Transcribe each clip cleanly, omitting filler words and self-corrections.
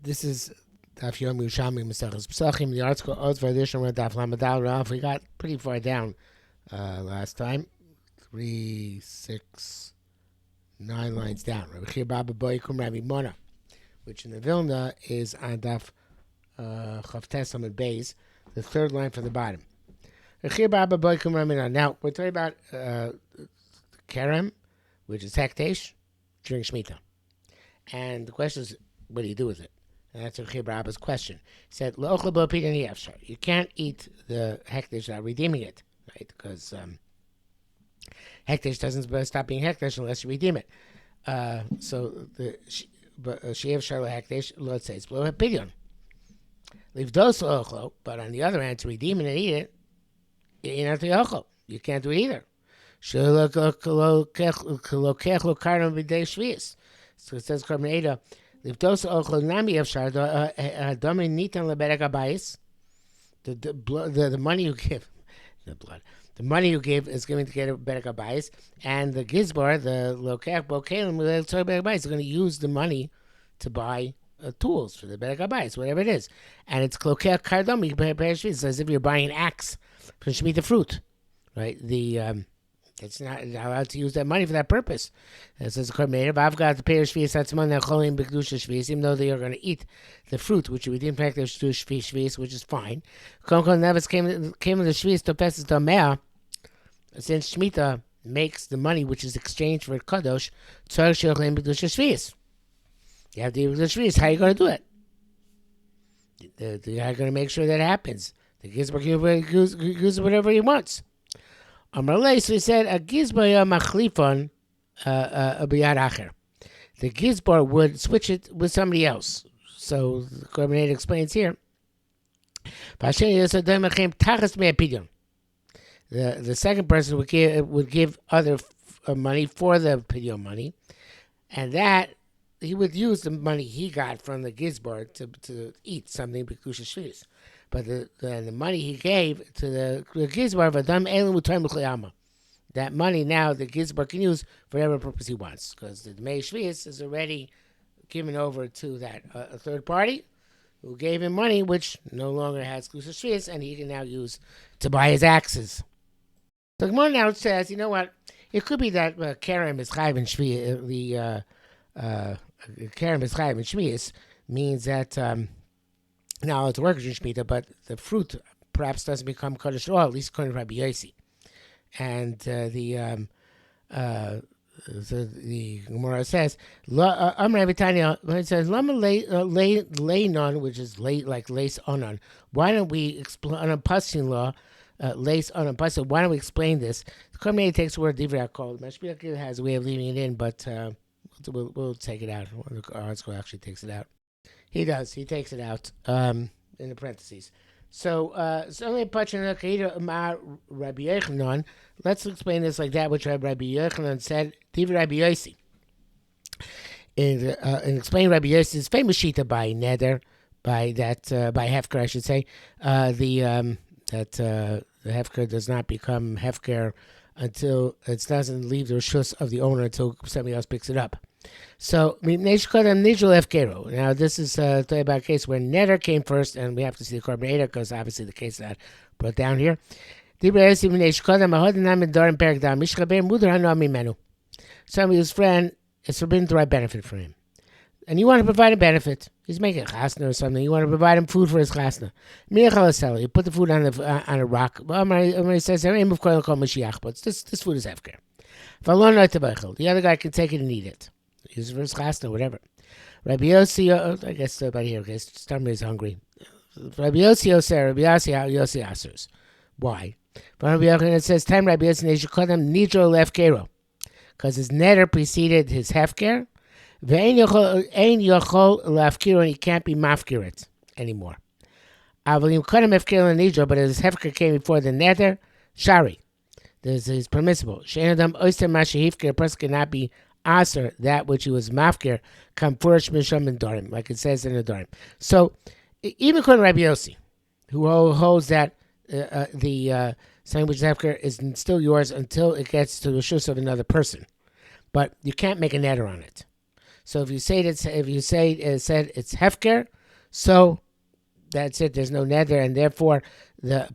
This is Daf Yerushalmi Pesachim. The article Oz Vayishon went Daf Lamadal Raf. We got pretty far down last time, 3, 6, 9 lines down. Rabbi Chia Baba Boikum Rabbi Mona, which in the Vilna is on Daf Chavtes Amud Beis, the third line from the bottom. Rabbi Chia Baba Boikum Rabbi Mona. Now we're talking about Kerem, which is Hektesh during Shemitah, and the question is, what do you do with it? And that's Rabbi Rabba's question. He said, you can't eat the hekdesh without redeeming it, right? Because hekdesh doesn't stop being hekdesh unless you redeem it. So the she'ev shar hekdesh, Lord says, below a pidyon. Leave those ochlo, but on the other hand, to redeem it and eat it, you not the ochlo. You can't do it either. So it says, the money you give, the money you give is going to get a berek habayis, and the gizbar, the lokech bokelim, is going to use the money to buy tools for the berek habayis, whatever it is, and it's lokech kardom. It's as if you're buying an axe for shemitah fruit, right? It's not allowed to use that money for that purpose. It says, I've got the pair of shvius even though they are going to eat the fruit, which we didn't practice to shvius, which is fine. Came in the shvius to pesach tameh, since Shemitah makes the money which is exchanged for kadosh, you have to eat the shvius. How are you going to do it? You're going to make sure that happens. The gizbar can use whatever he wants. Amarle, so he said, a gizbar machlifon b'yad acher. The gizbar would switch it with somebody else. So the Korban explains here. The second person would give other money for the pidyon money, and that he would use the money he got from the gizbar to eat something b'kedusha shvius. But the money he gave to the gizbar, that money now the gizbar can use for whatever purpose he wants, because the Dmei Shvius is already given over to that a third party who gave him money, which no longer has Kedusha Shvius, and he can now use to buy his axes. The Gemara now says, you know what? It could be that Kerem is Chayv and Shvius. The Kerem is Chayv and Shvius means that. Now it's workers in Shemitah, but the fruit perhaps doesn't become Kodesh at all, at least according to Rabbi Yossi. And the Gemara says, Rabbi Tanya, when it says, Lama leinon, which is like lace onan, why don't we explain, on a passing law, lace onan passing, why don't we explain this? The Korban takes the word divrei hakol. Mashbiach has a way of leaving it in, but we'll take it out. Our article actually takes it out. He does. He takes it out in the parentheses. So, let's explain this like that, which Rabbi Yochanan said. Rabbi Yossi. In explaining Rabbi Yossi's famous shita by neder, by hefker, I should say, the hefker does not become hefker until it doesn't leave the reshus of the owner until somebody else picks it up. So, now this is talking about a case where neder came first, and we have to see the Korban Eder, because obviously the case that brought down here. Somebody's friend, it's forbidden to write benefit for him. And you want to provide a benefit. He's making a chasna or something. You want to provide him food for his chasna. You put the food on a rock. He says, but this food is hefker. The other guy can take it and eat it. Use it for his chasna, whatever. Rabbi Yossi, I guess everybody here, okay, somebody is hungry. Rabbi Yossi said, Rabbi Yossi answers. Why? Rabbi Yochanan, it says, time Rabbi Yossi, they should call them nidro lefkero, because his neder preceded his hefker. Ve'ein yochol lefkero, and he can't be mafkirit anymore. Avalim kodem hefkero nidro, but his hefker came before the neder, shari. This is permissible. She'en adam oyster mashahifker, a person cannot be aser that which he was mafkir come first misham and dorim, like it says in the dorim. So even according to Rabbi Yossi, who holds that the sandwich hefker is still yours until it gets to the shus of another person, but you can't make a neder on it. So if you say said it's hefker, so that's it. There's no neder, and therefore the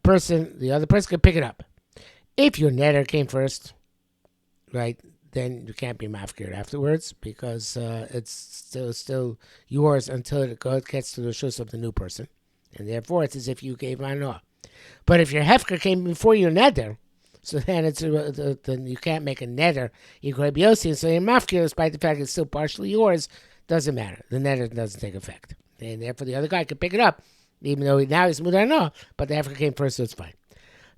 other person can pick it up. If your neder came first, right, then you can't be mafkir afterwards because it's still yours until it gets to the shus of the new person, and therefore it's as if you gave manah. But if your hefker came before your neder, so then then you can't make a neder. You go to Yossi, and so your mafkir, despite the fact it's still partially yours, doesn't matter. The neder doesn't take effect, and therefore the other guy can pick it up, even though now he's mudar no, but the hefker came first, so it's fine.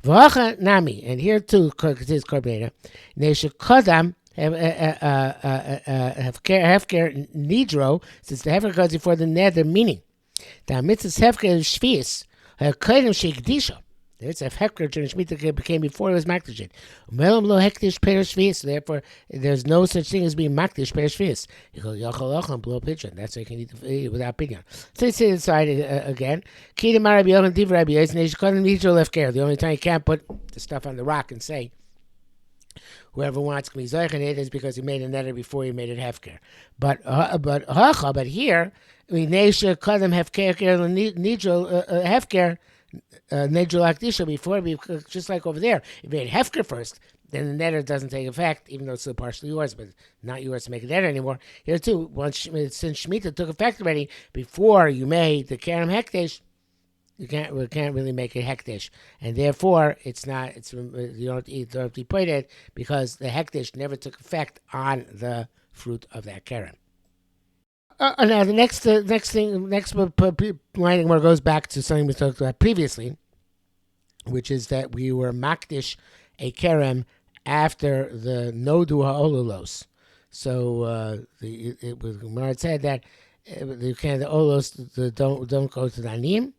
V'acha nami, and here too continues Korbanah. Nesha kodam hefker nidro, since the hefker goes before the neder, meaning the mitzvah hefker shvius kodam sheikdisha. It's a hefker during Shemitah became before it was makdishin. Umelam lo hektish perish shvius. Therefore, there's no such thing as being makdish perish shvius. You go yachal ocham blow pigeon. That's why you can eat without pigeon. So you sit inside again. Kidem Rabbi Yochanan div Rabbi Yosef neish kodem nidro hefker. The only time you can't put the stuff on the rock and say whoever wants to be zoichin it is because you made a neder before you made it hefker. But here neish kodem hefker nidro hefker. Nedrul Akdisha before, just like over there. If you made hefker first, then the neder doesn't take effect, even though it's still partially yours, but not yours to make a neder anymore. Here too, since Shemitah took effect already, before you made the Kerem Hekdesh, we can't really make it Hekdesh, and therefore you don't have to put it because the Hekdesh never took effect on the fruit of that Kerem. Now the next line where it goes back to something we talked about previously, which is that we were makdish a kerem after the nodu ha'ololos. So it said that the olos don't go to the anim.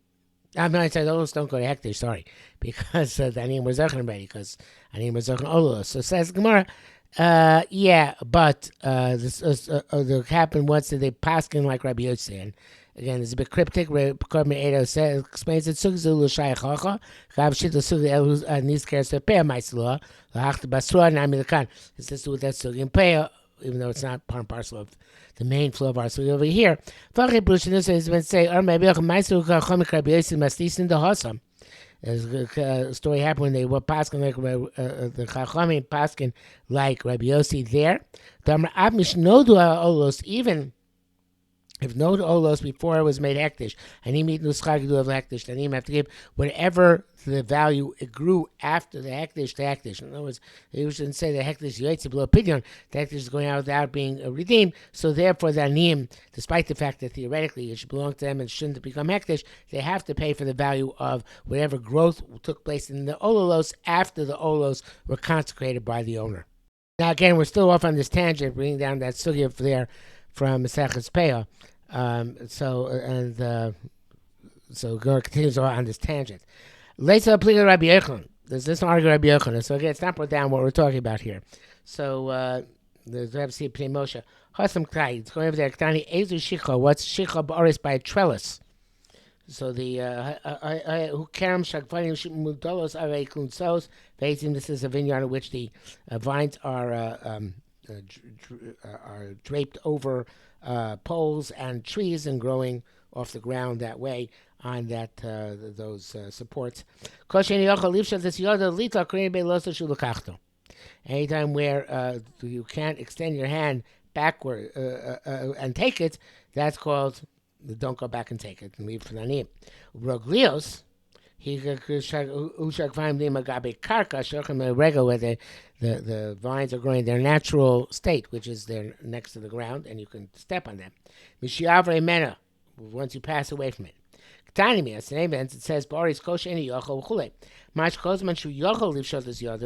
I said olos don't go to hektish. Sorry, because the anim was zochen already. Because anim was zochen olos. So says Gemara. Yeah, but this happened once that they paskin like Rabbi Yossi. And again, it's a bit cryptic. Korban Edo explains it. Sugzulu shayachacha. Chav shita sugi elu nizker sepeh ma'islah lahachta basra nami lekan. It's just with that sugi and peh, even though it's not part and parcel of the main flow of our sugi over here. V'achei brushinus has been saying, "Or maybe ma'islu kachomik Rabbi Yossi maslisin the hasam." A story happened when they were paskin like the Chachamim paskin like Rabbi Yossi there. Even if no olos before it was made hektish, and he meet nuschag of hektish, then he have to give whatever the value it grew after the hektish to hektish. In other words, you shouldn't say the hektish yoytze below pidyon. The hektish is going out without being redeemed. So therefore, the aniyim, despite the fact that theoretically it should belong to them and shouldn't become hektish, they have to pay for the value of whatever growth took place in the olos after the olos were consecrated by the owner. Now again, we're still off on this tangent, bringing down that sugya there from Maseches Peah. So Gemara continues on this tangent. Later, please Rabbi Yochanan. There's this argument Rabbi Yochanan. So again, it's not put down what we're talking about here. So there's Rabbi C. Pnei Moshe. Hasam Krai. It's going over there. Ktani Ezu Shicha. What's Shicha Ba'aris by a trellis? So the who Kerem Shagvanim Mudolos Arei Kunsos. Facing this is a vineyard in which the vines are draped over poles and trees and growing off the ground that way on that those supports. Anytime where you can't extend your hand backward and take it, that's called don't go back and take it and leave for the name. Roglios, where the vines are growing their natural state, which is they're next to the ground and you can step on them. Once you pass away from it. It says, it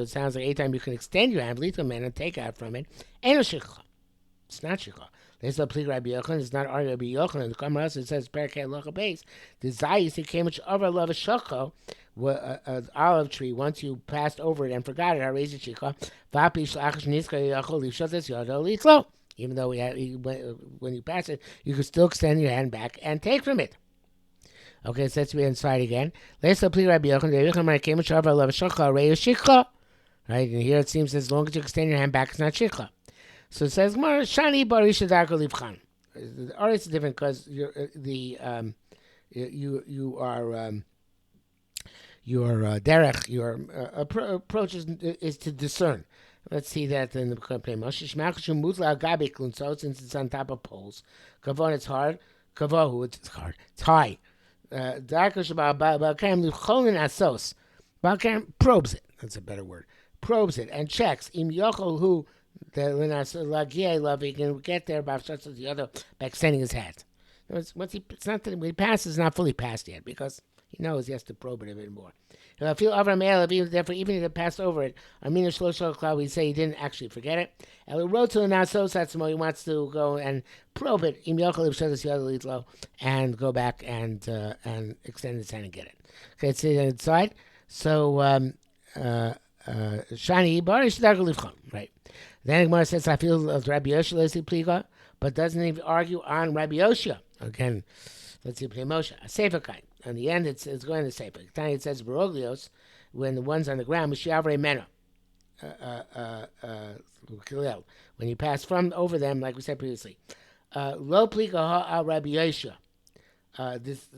sounds like anytime you can extend your hand, and take out from it. It's not shikha. There's no plea Rabbi Yochanan. It's not Rabbi Yochanan. The Gemara also says Perkei Locha Beis. The Zayis he came which over love a shoko, an olive tree. Once you passed over it and forgot it, I raised it shikha. Vapi shlachish niska yochol lishotes yodo litlo. Even though when you pass it, you can still extend your hand back and take from it. Okay, so let's be inside again. Let's no plea Rabbi Yochanan. Rabbi Yochanan came which over love a shoko, raised shikha. Right, and here it seems as long as you extend your hand back, it's not shikha. So it says, Shani Barisha Darko Livchan. the artist is different because you're you are your derech, your approach is to discern. Let's see that in the Kohen Moshe Shmachshu Mutla Gabi Klunsot, since it's on top of poles. Kavon, it's hard. Kavohu, it's hard. It's high. Darkish about Balkam Lucholin Asos. Balkam probes it. That's a better word. Probes it and checks. Im Yochol who the Lagie love he can get there by such as the other by extending his hand. Once it's not that when he passes, it's not fully passed yet because he knows he has to probe it a bit more. If I feel over mail, therefore, even if it passed over it, Amina Shloshal Cloud, we say he didn't actually forget it. El wrote to now so Satsmo, he wants to go and probe it, and go back and extend his hand and get it. Okay, it's inside. So, Shani, right. Then Gemara says, I feel Rabbi Yoshua Pliga, but doesn't even argue on Rabbi Yoshua. Again, let's see, Moshe, a safer kind. In the end, it's going to safer. It says Baroglios, when the one's on the ground, Mishiavre Mena. When you pass from over them, like we said previously. Lo Pliga ha Rabbi Yoshua. This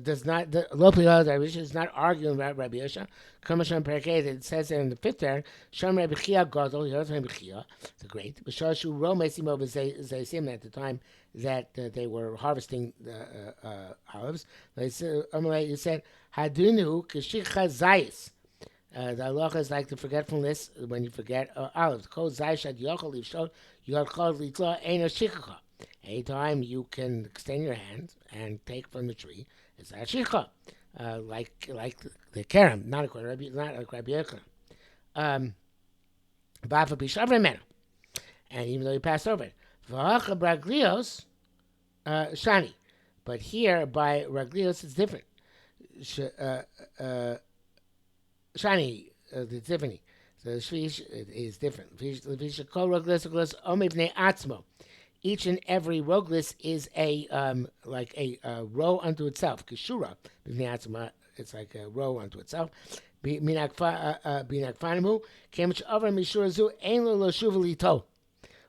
does not Lo Pliga Rabbi Yoshua is not arguing about Rabbi Yoshua. Kamashon Perkei, it says there in the fifth there, Shom Rabbi Chia Gadol, he heard Rabbi Chia, it's a great. B'shashu Ro Mesimo Zaysim at the time that they were harvesting olives. They said, you said, Hadunu Kishikha Zayis. The halacha is like the forgetfulness when you forget olives. Kol Zayish Ad Yochel Livshot, Yochel Litla Eino Shikha. Anytime you can extend your hand and take from the tree, it's a shikha. Like the kerem, not a Rabbi Yochanan. Bafa Bishavre Mena. And even though he passed over it. V'hacha Braglios, Shani. But here, by Raglios, it's different. Shani, it's different. So the Shvish is different. Each and every roglis is a like a row unto itself. Kishura, it's like a row unto itself.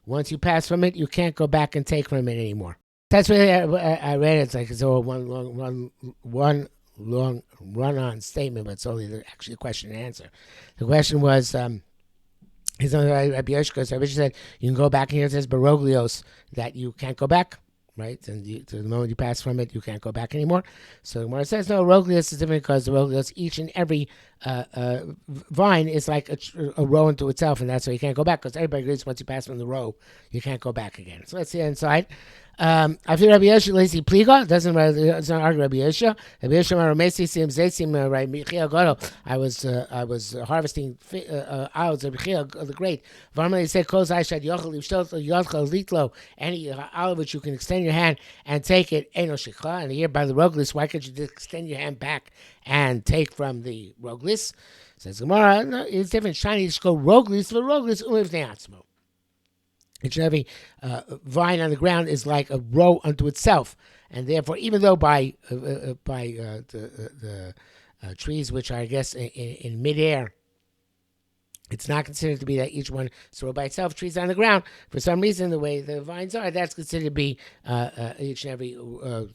Once you pass from it, you can't go back and take from it anymore. That's what I read. It's like it's all one long run-on statement, but it's only actually a question and answer. The question was. He's on Rabbi Yoshua. Rabbi Yoshua said you can go back, and here it says Baroglios that you can't go back, right? And to the moment you pass from it, you can't go back anymore. So when it says no, Roglios is different because the Roglios, each and every vine is like a row unto itself, and that's why you can't go back because everybody agrees once you pass from the row, you can't go back again. So let's see inside. I feel Rabbi Yoshua lazy pliga doesn't argue Rabbi Yoshua. Rabbi Yoshua Ramesi sim zaysim right Michia Goro. I was harvesting olives of Michia the Great. Varmali said kol zayshad yochel yochel litlo any olive which you can extend your hand and take it eno shikha. And here by the roglis, why can't you just extend your hand back and take from the roglis? Says Gemara, no, it's different. Shiny just go roglis for roglis umev neatzmo. Each and every vine on the ground is like a row unto itself, and therefore, even though by the trees, which are, I guess, in midair, it's not considered to be that each one is a row by itself. Trees on the ground, for some reason, the way the vines are, that's considered to be each and every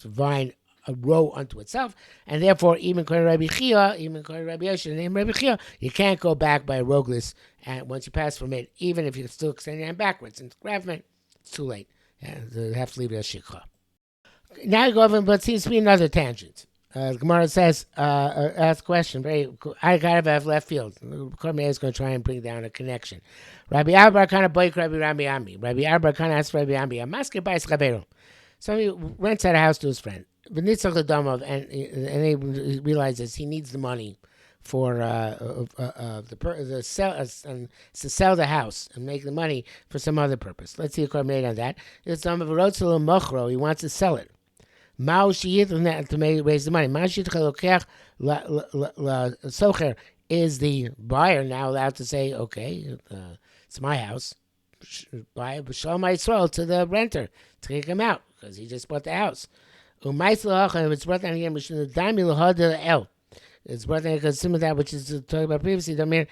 vine a row unto itself, and therefore, even according to Rabbi Chia, even according to Rabbi Yoshua, named Rabbi Chia, you can't go back by a roglis, and once you pass from it, even if you still extend your hand backwards into Gravman, it's too late. You have to leave it as shikha. Now you go over, but it seems to be another tangent. The Gemara says, ask a question, I gotta have left field. Kormei is going to try and bring down a connection. Rabbi Arbar kind of boik Rabbi Ambi. Rabbi Arbar kind of asks Rabbi Ambi, Amaske Bais Chavero. Somebody rents out a house to his friend. And he realizes he needs the money for to sell the house and make the money for some other purpose. Let's see a made on that. It's some of a rotzelo mochro. He wants to sell it. Mao shiyit to raise the money. Mao shiyit socher is the buyer now allowed to say, okay, it's my house. Buy it, show my Yisrael to the renter to kick him out because he just bought the house. It's brought down here. It's brought down because some of that which is talked about previously. Right?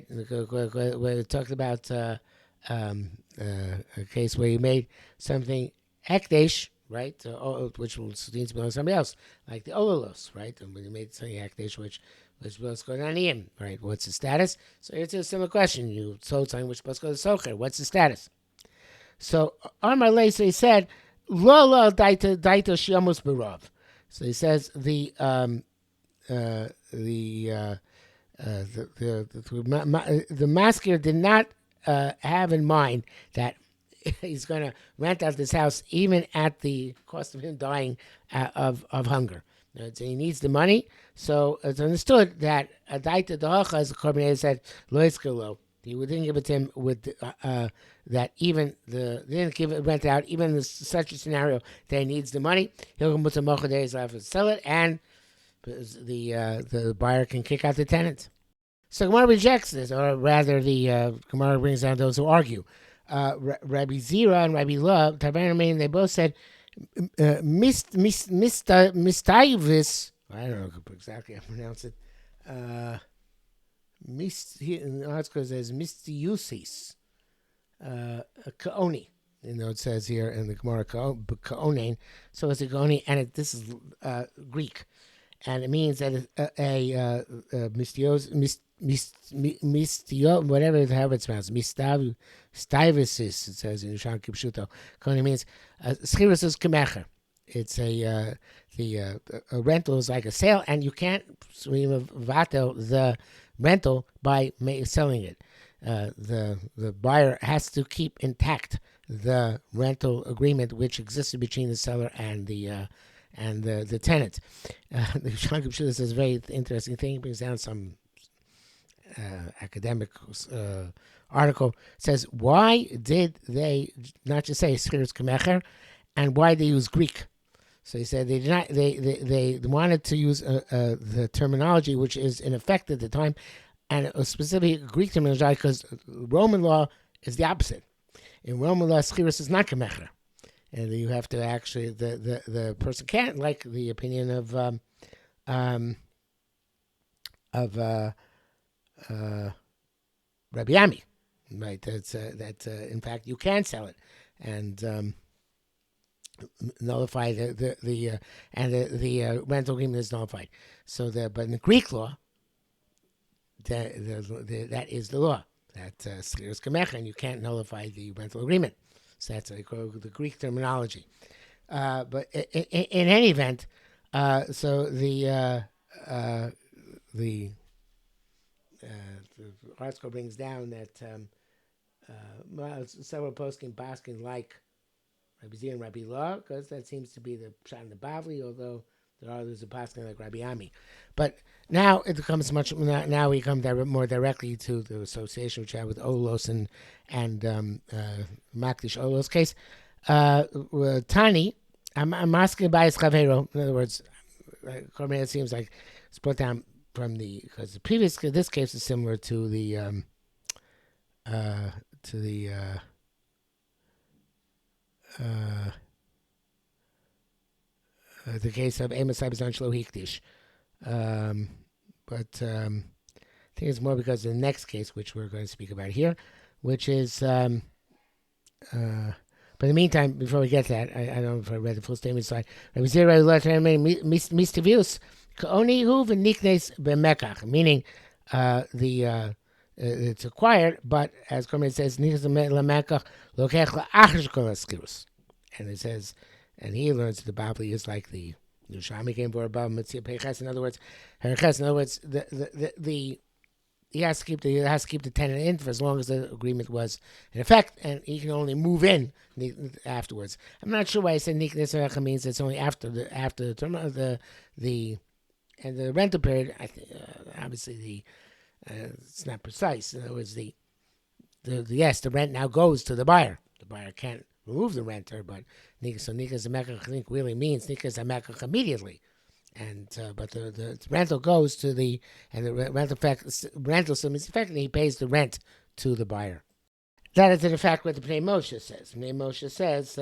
We talked about a case where you made something ekdesh, right, which needs to belong to somebody else, like the olalos, right? And when you made something ekdesh, which was going on him, right? What's the status? So it's a similar question. You sold something which was supposed to go to socher. What's the status? So Amar Leisei said, "Lo lo daita shiamus berav." So he says the masker did not have in mind that he's going to rent out this house even at the cost of him dying of hunger. So he needs the money. So it's understood that Adaita Dahacha, as the Korban said, Lo Iskalo. He didn't give it to him with that even they didn't give it rent out even in such a scenario that he needs the money. He'll go to Mochade's life and sell it, and the buyer can kick out the tenant. So Gemara rejects this, or rather, the Gemara brings down those who argue. Rabbi Zira and Rabbi Love, Tabernacle, they both said, Mistaivis, I don't know exactly how to pronounce it, in the article it says Mistiusis, Kaoni. It says here in the Gemara Kaonain, so it's a Kaoni, and this is Greek. And it means that a mistio, whatever however it's pronounced, mistavisis, it says in Yerushalmi Pesachim. Koni means schirus is kemecher. It's a rental is like a sale, and you can't vatel the rental by selling it. The buyer has to keep intact the rental agreement which existed between the seller and the tenant. The Yerushalmi Pesachim says a very interesting thing. It brings down some academic article. It says, why did they not just say schirus kemecher, and why they use Greek? So he said they did not. They wanted to use the terminology which is in effect at the time, and a specific Greek terminology, because Roman law is the opposite. In Roman law, schirus is not kemecher. And you have to actually the person can't, like the opinion of Rabbi Ami, right? That in fact you can sell it and nullify the rental agreement is nullified. So but in the Greek law, that is the law. That schirus kemecher, and you can't nullify the rental agreement. So that's the Greek terminology. But in any event, so the article brings down that several poskim like Rabbi Zia and Rabbi Law, because that seems to be the pshat in the Bavli, although there are others who poskim like Rabbi Ami. But now it becomes now we come more directly to the association which I have with Olos and Makdish Olos case. Tani, I'm asking by his chavero. In other words, it seems like it's brought down from because the previous this case is similar to the case of Amos Abizan Shlo Hikdish. But I think it's more because of the next case, which we're going to speak about here, which is. But in the meantime, before we get to that, I don't know if I read the full statement. So Rabbi Zera mistivius kaoni hu v'niknes b'mekach, meaning it's acquired, but as Korban says, niknes b'mekach lokech la'achar kol haskirus, and it says, and he learns that the Bavli is like the Yerushalmi came for above mitzvah peiches. In other words, he has to keep the tenant in for as long as the agreement was in effect, and he can only move in afterwards. I'm not sure why I said niknes means it's only after the term of the rental period. I think obviously it's not precise. In other words, the rent now goes to the buyer. The buyer can't remove the renter, but niknes hamekach I think really means niknes hamekach immediately. And but the rental goes to the rental still means effectively he pays the rent to the buyer. That is in fact what the Pnei Moshe says. Pnei Moshe says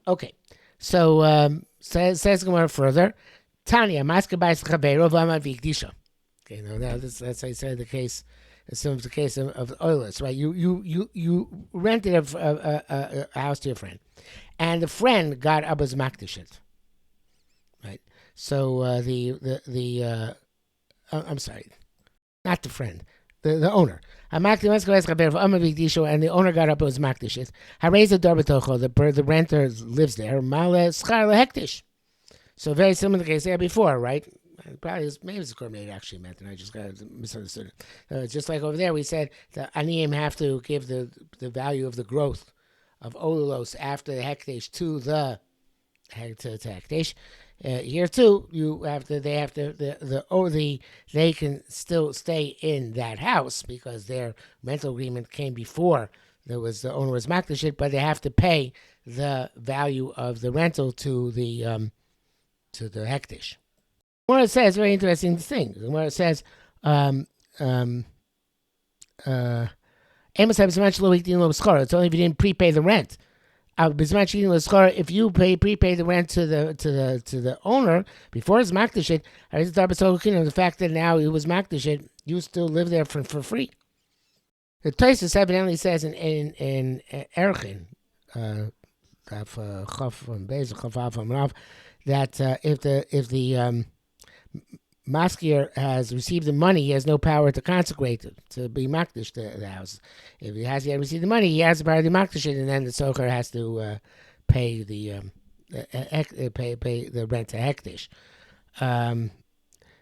Okay, so says Gemara further. Tanya, maska bais chavero v'amad v'ikdisha. Okay, now that's how I said the case. Assumes the case of Oilers, right? You rented a house to your friend, and the friend got Abba's Makdishit, right? So I'm sorry, not the friend, the owner. And the owner got up and was makdishit. The renter lives there. So very similar to the case there before, right? Probably maybe it's Gourmet actually meant, and I just got misunderstood it. Just like over there, we said the aniyim have to give the value of the growth of olulos after the hekdesh to the hekdesh. Here too, they can still stay in that house because their rental agreement came before the owner was makdashit, but they have to pay the value of the rental to the hekdesh. Gemara says very interesting thing. Gemara says, it's only if you didn't prepay the rent. If you prepay the rent to the owner before it's makdashit, the fact that now it was makdashit, you still live there for free. The Tosfos evidently says in Erchin, that if the maskir has received the money, he has no power to consecrate it, to be makdish the house. If he has yet received the money, he has the power to makdish it, and then the socher has to pay the rent to hekdesh.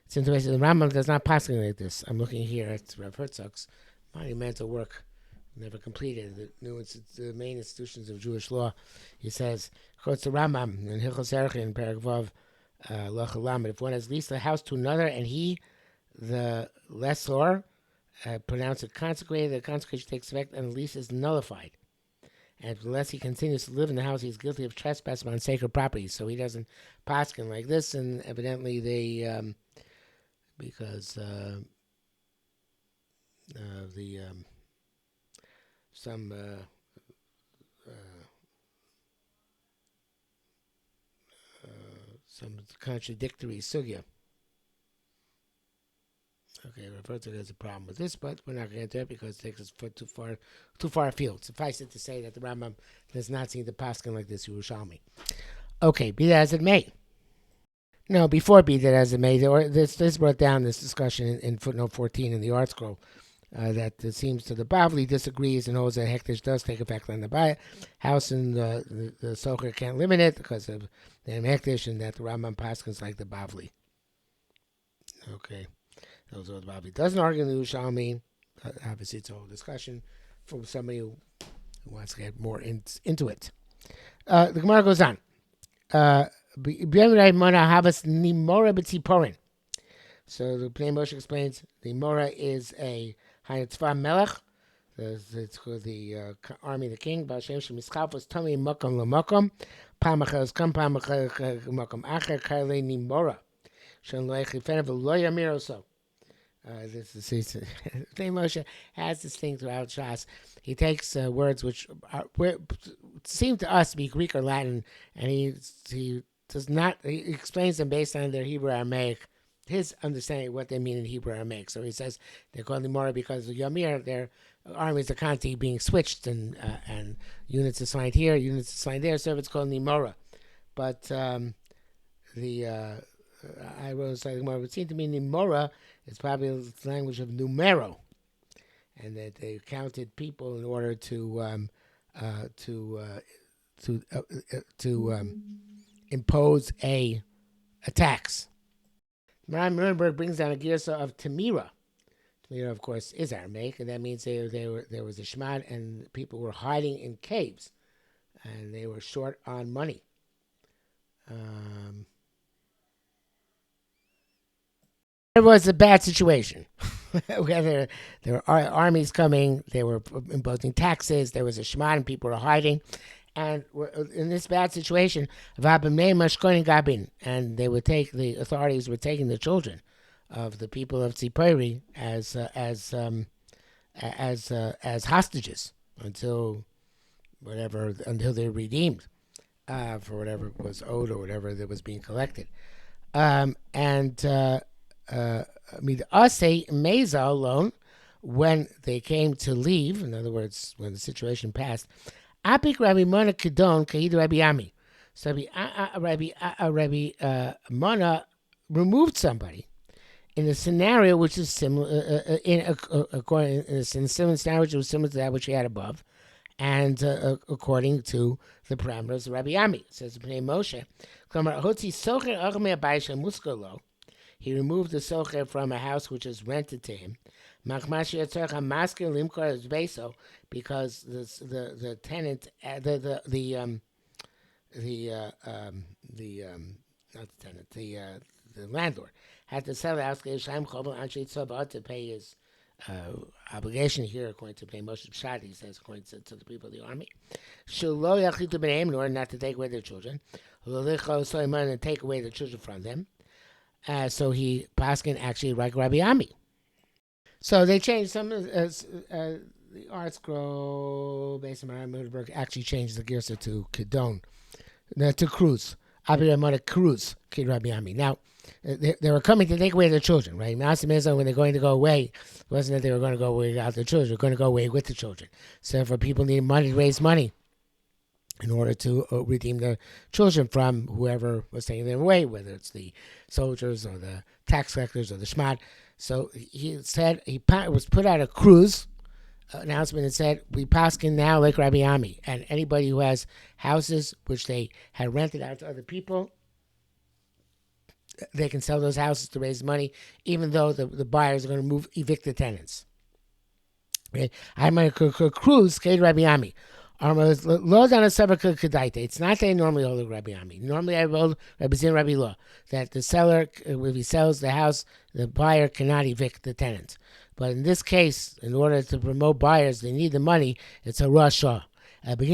It's interesting. The Rambam does not paskin like this. I'm looking here at Rav Herzog's monumental work, never completed. The main institutions of Jewish law. He says, "Chutz the Rambam in Hilchos Erchin Perek Vav." If one has leased a house to another and he, the lessor, pronounced it consecrated, the consecration takes effect and the lease is nullified. And unless he continues to live in the house, he's guilty of trespass on sacred property. So he doesn't paskin like this, and evidently they, because some contradictory sugya. Okay, Roberto has a problem with this, but we're not going to get to it because it takes us too far afield. Suffice it to say that the Rambam does not see the paskin like this Yerushalmi. Okay, be that as it may. No, before be that as it may, this brought down this discussion in footnote 14 in the Art Scroll. That it seems to the Bavli disagrees and holds that hekdesh does take effect on the house, and the socher can't limit it because of the hekdesh, and that the Rambam paskins like the Bavli. Okay, those are the Bavli doesn't argue the Yerushalmi. Obviously, it's a whole discussion from somebody who wants to get more into it. The Gemara goes on. So the Pnei Moshe explains the Mora is a Hayatzva Melech. It's called the army of the king. Ba'ashem shemischafos tami makom lamakom. Pam achas kam pam makom acher karle nimora. Shem loechi fenev lo yamir oso. Pnei Moshe has this thing throughout Shas. He takes words which seem to us to be Greek or Latin, and he does not. He explains them based on their Hebrew Aramaic. His understanding of what they mean in Hebrew Aramaic. So he says they're called Limora because of Yamir, their armies are constantly being switched and units assigned here, units assigned there, so it's called Nimora. But I wrote something more. It would seem to me Nimora is probably the language of numero, and that they counted people in order to impose a tax. Maran Nuremberg brings down a girsa of Tamira. Tamira, of course, is Aramaic, and that means there was a shmad, and people were hiding in caves, and they were short on money. It was a bad situation. Whether there were armies coming, they were imposing taxes, there was a shmad, and people were hiding. And in this bad situation, and the authorities were taking the children of the people of Tzipori as as hostages until they're redeemed for whatever was owed or whatever that was being collected. And Midase Meza alone, when they came to leave, in other words, when the situation passed, Apik Rabbi Mona Kedon Kaid Rabbi Ami. So Rabbi Mona removed somebody in a scenario which is similar, in a similar scenario which was similar to that which he had above, and according to the parameters of Rabbi Ami. It says Bnei Moshe, he removed the socher from a house which is rented to him, because the tenant, not the tenant, the landlord had to sell the house to pay his obligation here, according to Bnei Moshe Pshat. He says, according to the people of the army, in order not to take away their children, and take away the children from them. So he Paskin actually like Rabbi Ami. So they changed some of the art scroll based on Aaron Muderberg actually changed the Girsa to Kedon, to Cruz. Abiyamada Cruz, Kid Rabbi Ami. Now, they were coming to take away their children, right? Masim when they're going to go away, it wasn't that they were going to go away without their children, they were going to go away with the children. So for people needing money to raise money in order to redeem their children from whoever was taking them away, whether it's the soldiers or the tax collectors or the shmad. So he said, he was put out a cruise announcement and said, we paskin now like Rabbi Ami, and anybody who has houses which they had rented out to other people, they can sell those houses to raise money, even though the buyers are going to evict the tenants. Okay. I'm a cruise, Kate Rabbi Ami. It's not that they normally hold Rabbi Ami. Normally I hold Rabbi Zin Rabbi Law, that the seller, if he sells the house, the buyer cannot evict the tenant. But in this case, in order to promote buyers, they need the money. It's a Rasha. So the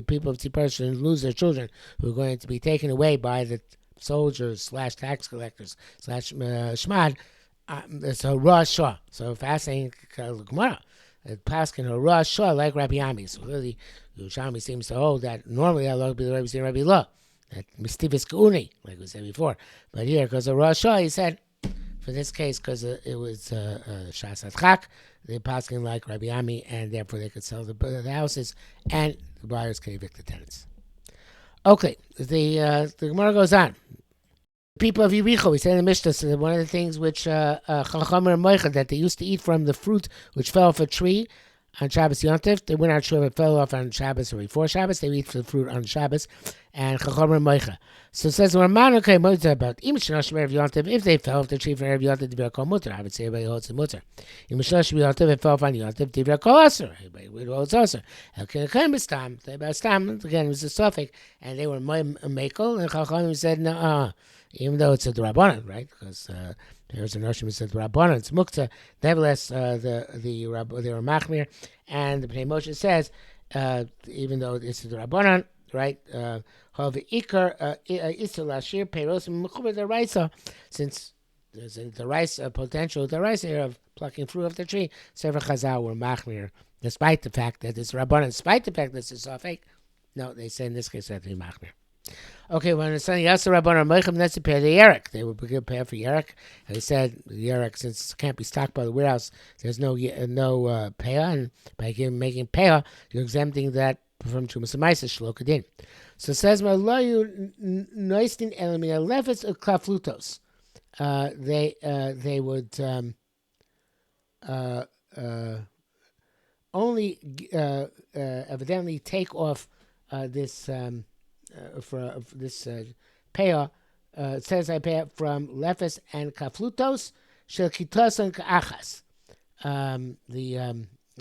people of Tzipor shouldn't lose their children who are going to be taken away by the soldiers / tax collectors / shmad. It's a Rasha. So fascinating, Gemara. Paskin or Rosh like Rabbi Ami. So really, Yerushalmi seems to hold that normally Allah be the Rabbi Law, that mistivus k'uni, like we said before. But here, because of Rosh, he said, for this case, because it was Shas Adchak, they Paskin like Rabbi Ami, and therefore they could sell the houses, and the buyers can evict the tenants. Okay, the Gemara goes on. People of Yericho, we say in the Mishnah, so one of the things which Chachamim Moicha, that they used to eat from the fruit which fell off a tree on Shabbos Yontif. They were not sure if it fell off on Shabbos or before Shabbos. They eat the fruit on Shabbos, and Chachamim Moicha. So it says, "Raman okay about if they fell off the tree from Erev Yontif, Divra Kol Mutter. I would say everybody holds the Mutter. If it fell off on Yontif, Divra Kol Aser. Everybody holds Aser. Again, it was a suffix, and they were Mekel, and Chachamim said, no. Even though it's a Drabanan, right? Because there's a notion which says Drabanan, it's Mukta. Nevertheless, they were Machmir, and the Bnei Moshe says, even though it's a Drabanan, right? Since there's the rice potential, the rice here of plucking fruit off the tree, Sefer Chazal were Machmir, despite the fact that it's Rabbanan, despite the fact that it's a Safek. No, they say in this case that to be Machmir. Okay, when it's saying Yasser Rabbanan Meichem, that's to pay the Yerek. They would prepare for Yerek. And they said the Yerek, since it can't be stocked by the warehouse, there's no payah, and by making payah, you're exempting that from Trumas Amaisa Shlokadin. So it says Malayu Noistin Elimina Lefetz Klaflutos. They would only evidently take off this. For this payah, it says I pay from lefes and kaflutos shel kitos and kaachas.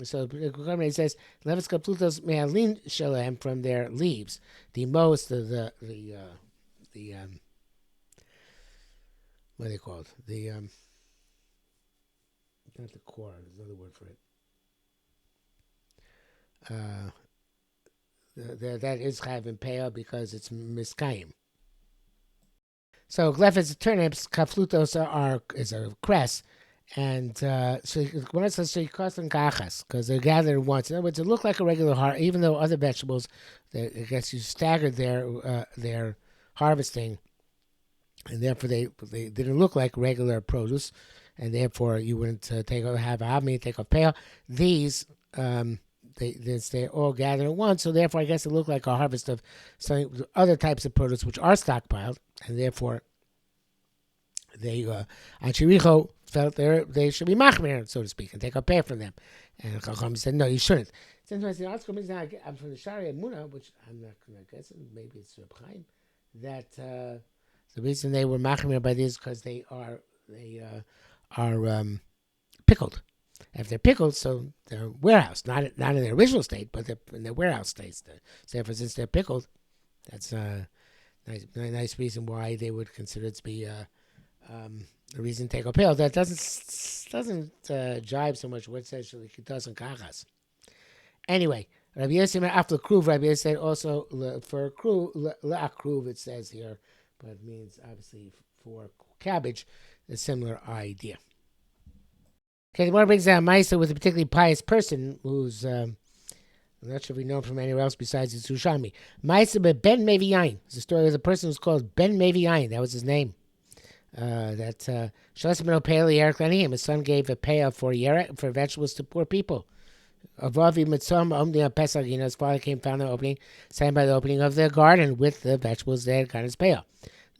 So it says lefes kaflutos me'alin shalem from their leaves. The most of the what are they called? The not the core. There's another word for it. That is chayav in payah because it's miskayim. So glefes turnips, kaflutos is a cress, And so when it says she cost them kachas because they're gathered once. In other words, it looked like a regular harvest, even though other vegetables, I guess you staggered their harvesting, and therefore they didn't look like regular produce, and therefore you wouldn't have avmi take off pale. These they all gathered at once, so therefore I guess it looked like a harvest of some other types of produce which are stockpiled, and therefore they Anshiricho felt they should be machmir, so to speak, and take a pay from them. And Chacham said, no, you shouldn't. Sometimes the article means I'm from the Shari Muna, which I'm not going to guess, maybe it's Reb Chaim, that the reason they were machmir by this because they are pickled. If they're pickled, so they're warehouse, not in their original state, but they're in their warehouse states. So, for since they're pickled, that's a nice reason why they would consider it to be a reason to take a pill. That doesn't jibe so much with what says it doesn't kachas. Anyway, Rabbi Yossi after kruv, Rabbi Yossi said also for kruv it says here, but it means obviously for cabbage, a similar idea. Okay, the Gemara brings down Maisa with a particularly pious person who's I'm not sure if we know him from anywhere else besides the Yerushalmi. Maisa ben Mevi Yain. It's a story of a person who's called Ben Mevi Yain. That was his name. His son gave a payoff for vegetables to poor people. Avavi mitzom omdi Pesach. His father came found the opening, signed by the opening of the garden with the vegetables that had got his payoff.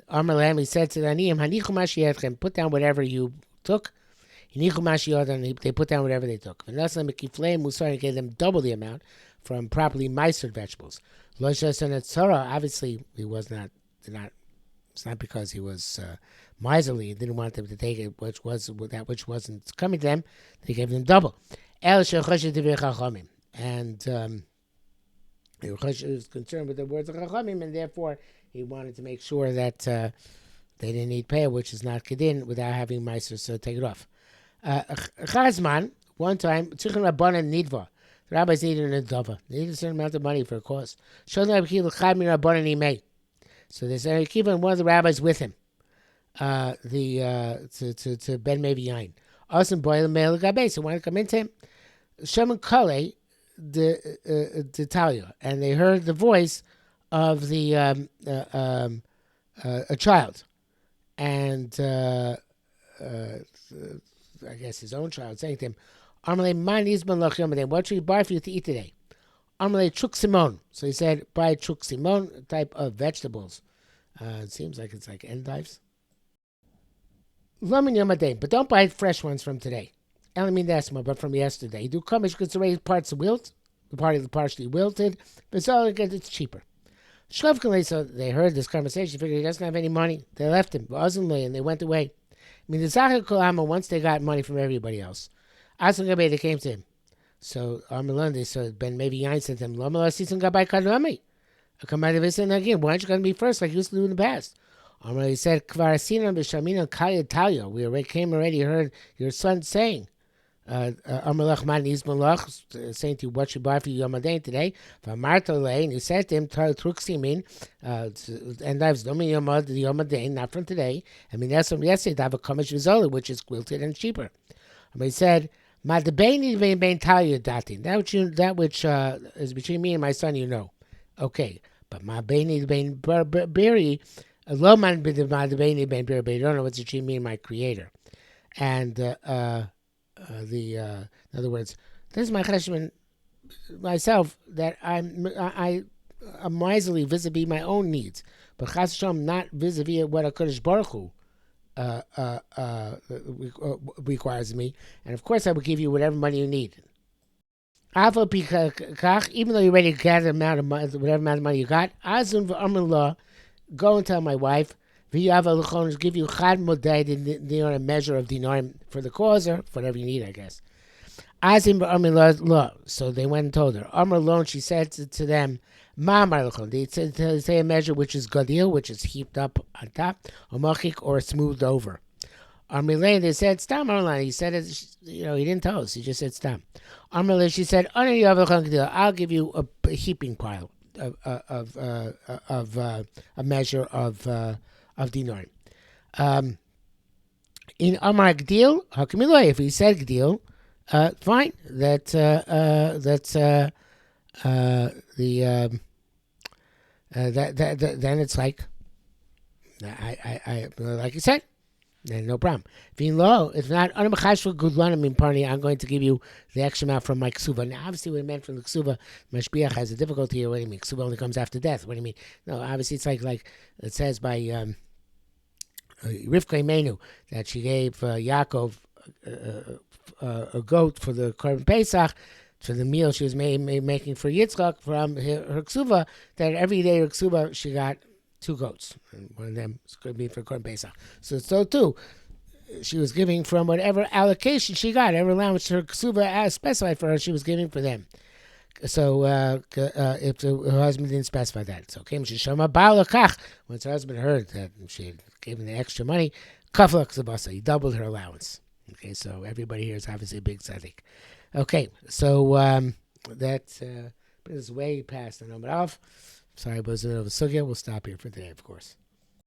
Amar he said to the aniyim, hanichu mashiyetchem, put down whatever you took. They put down whatever they took. He gave them double the amount from properly meistered vegetables. Obviously, he was not. It's not because he was miserly. He didn't want them to take it, which wasn't coming to them. They gave them double. And he was concerned with the words of Chachamim, and therefore he wanted to make sure that they didn't need pay, which is not kedin, without having meister, so take it off. Chazman, one time, Tzichin Rabbanan Nidva. The rabbis needed a dova. They needed a certain amount of money for a cause. So they said, keep one of the rabbis with him, to Ben Mevi Yain. Awesome boy, the male gabe, so wanted to come into him. Shaman Kale, the Talia, and they heard the voice of the a child, and I guess his own child, saying to him, Amalei man izman lach yomadei, what should we buy for you to eat today? Amalei chuk simon. So he said, buy chuk simon, a type of vegetables. It seems like it's like endives. Lamin yomadei, but don't buy fresh ones from today. Elamin desma, but from yesterday. You do kamish because the parts wilt, the part of the partially wilted, but it's cheaper. Shlovkin, so they heard this conversation, figured he doesn't have any money. They left him, and they went away. I mean, the Zachar Kolama, once they got money from everybody else, Aslan they came to him. So, Armalande, so Ben Mevi Yain said to him, Lomala Sisan Gabai Kadami. I come out of this and again, why aren't you going to be first like you used to do in the past? Armalande said, Kvarasina Bishamina Kaya Talia. We already heard your son saying, Amalach Man Izmalach, saying to you, what should buy for you Yomadain today? Vamartole, and he said to him, Truximin, and I was doing Yomadain, not from today. I mean, that's from yesterday, to have a Kamish Vizola, which is quilted and cheaper. I mean, he said, that which is between me and my son, you know. Okay, but my Baini Berry, Loman Baini Ben Berry, you don't know what's between me and my creator. And in other words, this is my cheshbon myself that I'm miserly vis-a-vis my own needs, but chas Hashem not vis-a-vis what a Kodesh Baruch Hu requires of me, and of course I will give you whatever money you need. Even though you're ready to gather whatever amount of money you got, azun v'amrullah, go and tell my wife, v'yava give you chad modai, a measure of dinarim for the cause or for whatever you need, I guess. Azim v'amrullah, so they went and told her. Amr alone, she said to them, they say a measure which is gadil, which is heaped up on top, or machik, or smoothed over. Amrilay, they said, Stam Arlan. He said it, he didn't tell us. He just said Stam. Amrilay, she said, I'll give you a heaping pile of a measure of dinar. In Amar Gdil, Hakamiloy, if he said Gdil, fine. That's the then it's like I like you said, then no problem. If not, I'm going to give you the extra amount from my ksuva. Now, obviously, what it meant from the ksuva, mashbiach has a difficulty here. What do you mean? Ksuva only comes after death. What do you mean? No, obviously, it's like it says by Rivka Imenu that she gave Yaakov a goat for the Korban Pesach, for the meal she was making for Yitzchak from her ksuva, that every day her ksuva she got 2 goats. And one of them could be for Korban Pesach. So too, she was giving from whatever allocation she got, every allowance her ksuva specified for her, she was giving for them. So if her husband didn't specify that, so came Shishama Ba'alakach. Once her husband heard that she had given the extra money, Kafla Ksabasa, he doubled her allowance. Okay, so everybody here is obviously a big tzaddik. Okay, so that brings us way past the Nomad Alf. Sorry, I was in the middle of a sugya. We'll stop here for today, of course.